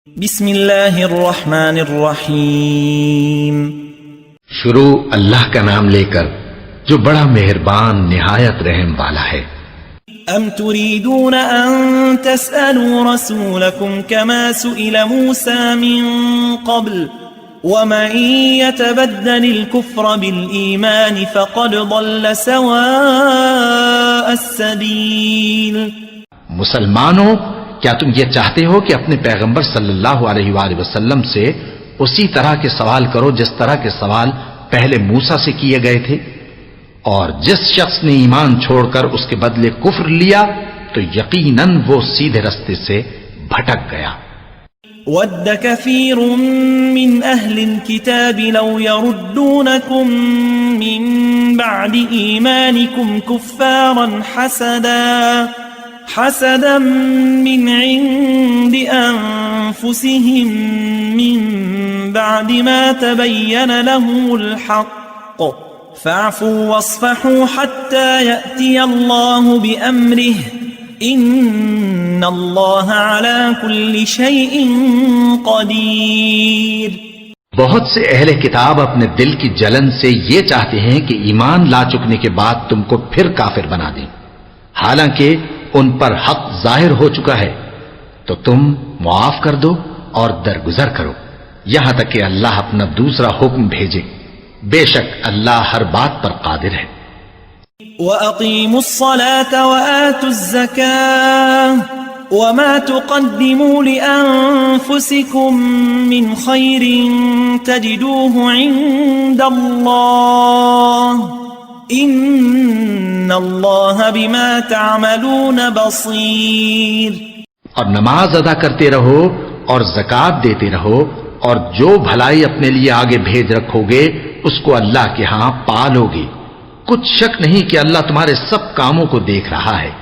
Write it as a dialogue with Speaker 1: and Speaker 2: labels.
Speaker 1: بسم اللہ الرحمن الرحیم
Speaker 2: شروع اللہ کا نام لے کر جو بڑا مہربان نہایت رحم والا ہے۔
Speaker 1: ام تريدون ان تسألوا رسولكم كما سئل موسى من قبل ومن يتبدل الكفر بالإيمان فقد ضل سواء السبيل۔
Speaker 2: مسلمانوں، کیا تم یہ چاہتے ہو کہ اپنے پیغمبر صلی اللہ علیہ وآلہ وسلم سے اسی طرح کے سوال کرو جس طرح کے سوال پہلے موسیٰ سے کیے گئے تھے؟ اور جس شخص نے ایمان چھوڑ کر اس کے بدلے کفر لیا تو یقیناً وہ سیدھے رستے سے بھٹک گیا۔
Speaker 1: ود كثير من أهل الكتاب لو يردونكم من بعد إيمانكم كفارا حسدا من عند أنفسهم من بعد ما تبين لهم الحق فاعفوا واصفحوا حتى يأتي الله بأمره ان اللہ علی کل شیء قدیر۔
Speaker 2: بہت سے اہل کتاب اپنے دل کی جلن سے یہ چاہتے ہیں کہ ایمان لا چکنے کے بعد تم کو پھر کافر بنا دیں، حالانکہ ان پر حق ظاہر ہو چکا ہے، تو تم معاف کر دو اور درگزر کرو یہاں تک کہ اللہ اپنا دوسرا حکم بھیجے، بے شک اللہ ہر بات پر قادر ہے۔
Speaker 1: وَأَقِيمُوا الصَّلَاةَ وَآتُوا الزَّكَاةَ وَمَا تُقَدِّمُوا لِأَنفُسِكُم مِّنْ خَيْرٍ تَجِدُوهُ عِندَ اللَّهِ إِنَّ اللَّهَ بِمَا تَعْمَلُونَ بَصِيرٌ۔ اور
Speaker 2: نماز ادا کرتے رہو اور زکوٰۃ دیتے رہو، اور جو بھلائی اپنے لیے آگے بھیج رکھو گے اس کو اللہ کے ہاں پالو گے، کچھ شک نہیں کہ اللہ تمہارے سب کاموں کو دیکھ رہا ہے۔